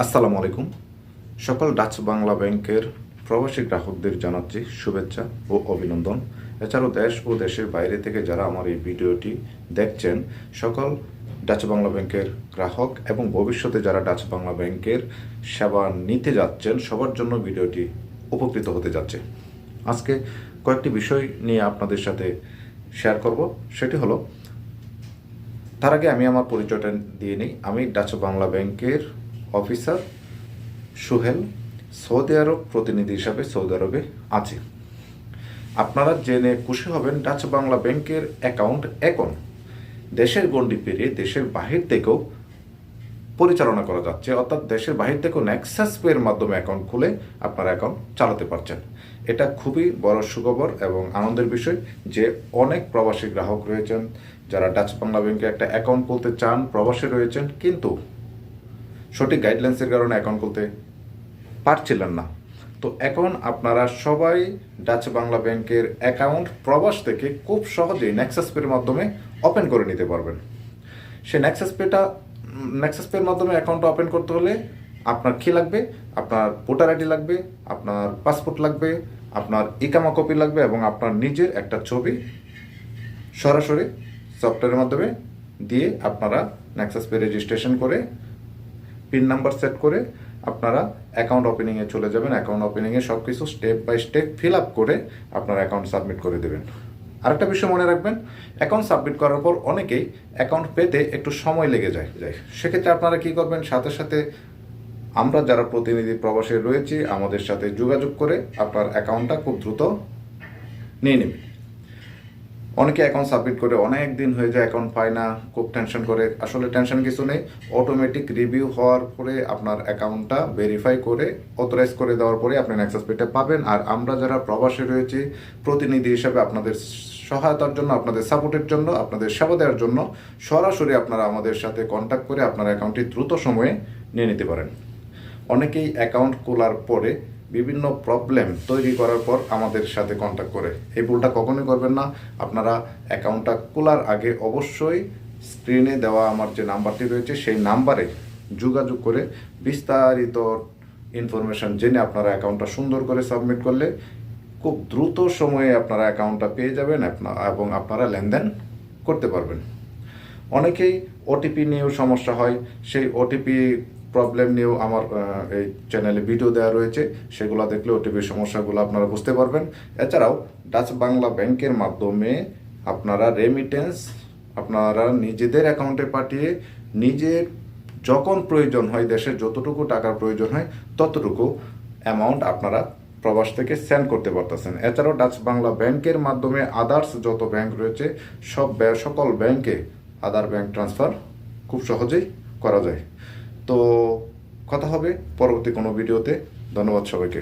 আসসালামু আলাইকুম। সকল ডাচ বাংলা ব্যাংকের প্রবাসী গ্রাহকদের জানাচ্ছি শুভেচ্ছা ও অভিনন্দন। এছাড়াও দেশ ও দেশের বাইরে থেকে যারা আমার এই ভিডিওটি দেখছেন, সকল ডাচ বাংলা ব্যাংকের গ্রাহক এবং ভবিষ্যতে যারা ডাচ বাংলা ব্যাংকের সেবা নিতে যাচ্ছেন, সবার জন্য ভিডিওটি উপকৃত হতে যাচ্ছে। আজকে কয়েকটি বিষয় নিয়ে আপনাদের সাথে শেয়ার করব। সেটি হলো, তার আগে আমি আমার পরিচয়টা দিয়ে নিই। আমি ডাচ বাংলা ব্যাংকের অফিসার সোহেল, সৌদি আরব প্রতিনিধি হিসাবে সৌদি আরবে আছি। আপনারা জেনে খুশি হবেন, ডাচ বাংলা ব্যাংকের অ্যাকাউন্ট এখন দেশের গণ্ডি পেরিয়ে দেশের বাহির থেকেও পরিচালনা করা যাচ্ছে। অর্থাৎ দেশের বাহির থেকেও নেক্সাস পের মাধ্যমে অ্যাকাউন্ট খুলে আপনারা অ্যাকাউন্ট চালাতে পারছেন। এটা খুবই বড় সুখবর এবং আনন্দের বিষয় যে অনেক প্রবাসী গ্রাহক রয়েছেন যারা ডাচ বাংলা ব্যাংকে একটা অ্যাকাউন্ট খুলতে চান, প্রবাসে রয়েছেন, কিন্তু সঠিক গাইডলাইন্সের কারণে অ্যাকাউন্ট খুলতে পারছিলেন না। তো এখন আপনারা সবাই ডাচ বাংলা ব্যাংকের অ্যাকাউন্ট প্রবাস থেকে খুব সহজেই নেক্সাস পের মাধ্যমে ওপেন করে নিতে পারবেন। সে নেক্সাস পের মাধ্যমে অ্যাকাউন্টটা ওপেন করতে হলে আপনার কী লাগবে? আপনার ভোটার আইডি লাগবে, আপনার পাসপোর্ট লাগবে, আপনার ইকামা কপি লাগবে এবং আপনার নিজের একটা ছবি সরাসরি সফটওয়্যারের মাধ্যমে দিয়ে আপনারা নেক্সাস পে রেজিস্ট্রেশন করে পিন নাম্বার সেট করে আপনারা অ্যাকাউন্ট ওপেনিংয়ে চলে যাবেন। অ্যাকাউন্ট ওপেনিংয়ে সব কিছু step by step fill up করে আপনার অ্যাকাউন্ট সাবমিট করে দেবেন। আরেকটা বিষয় মনে রাখবেন, অ্যাকাউন্ট সাবমিট করার পর অনেকেই অ্যাকাউন্ট পেতে একটু সময় লেগে যায়। সেক্ষেত্রে আপনারা কী করবেন, সাথে সাথে আমরা যারা প্রতিনিধি প্রবাসে রয়েছি আমাদের সাথে যোগাযোগ করে আপনার অ্যাকাউন্টটা খুব দ্রুত নিয়ে নেবেন। অনেকে অ্যাকাউন্ট সাবমিট করে অনেক দিন হয়ে যায়, অ্যাকাউন্ট পায় না, খুব টেনশন করে। আসলে টেনশন কিছু নেই, অটোমেটিক রিভিউ হওয়ার পরে আপনার অ্যাকাউন্টটা ভেরিফাই করে অথরাইজ করে দেওয়ার পরে আপনি নেক্সাস পেটা পাবেন। আর আমরা যারা প্রবাসে রয়েছি প্রতিনিধি হিসেবে আপনাদের সহায়তার জন্য, আপনাদের সাপোর্টের জন্য, আপনাদের সেবা দেওয়ার জন্য সরাসরি আপনারা আমাদের সাথে কন্ট্যাক্ট করে আপনার অ্যাকাউন্টটি দ্রুত সময়ে নিয়ে নিতে পারেন। অনেকেই অ্যাকাউন্ট খোলার পরে বিভিন্ন প্রবলেম তৈরি করার পর আমাদের সাথে কন্ট্যাক্ট করে। এই ভুলটা কখনোই করবেন না। আপনারা অ্যাকাউন্টটা খোলার আগে অবশ্যই স্ক্রিনে দেওয়া আমার যে নাম্বারটি রয়েছে সেই নাম্বারে যোগাযোগ করে বিস্তারিত ইনফরমেশন জেনে আপনারা অ্যাকাউন্টটা সুন্দর করে সাবমিট করলে খুব দ্রুত সময়ে আপনারা অ্যাকাউন্টটা পেয়ে যাবেন এবং আপনারা লেনদেন করতে পারবেন। অনেকেই ওটিপি নিয়েও সমস্যা হয়, সেই ওটিপি প্রবলেম নিয়েও আমার এই চ্যানেলে ভিডিও দেওয়া রয়েছে, সেগুলো দেখলে ওটিপির সমস্যাগুলো আপনারা বুঝতে পারবেন। এছাড়াও ডাচ বাংলা ব্যাংকের মাধ্যমে আপনারা রেমিটেন্স আপনারা নিজেদের অ্যাকাউন্টে পাঠিয়ে নিজের যখন প্রয়োজন হয়, দেশের যতটুকু টাকার প্রয়োজন হয় ততটুকু অ্যামাউন্ট আপনারা প্রবাস থেকে সেন্ড করতে পারতেছেন। এছাড়াও ডাচ বাংলা ব্যাংকের মাধ্যমে আদার্স যত ব্যাংক রয়েছে সকল ব্যাংকে আদার ব্যাংক ট্রান্সফার খুব সহজেই করা যায়। তো কথা হবে পরবর্তী কোনো ভিডিওতে। ধন্যবাদ সবাইকে।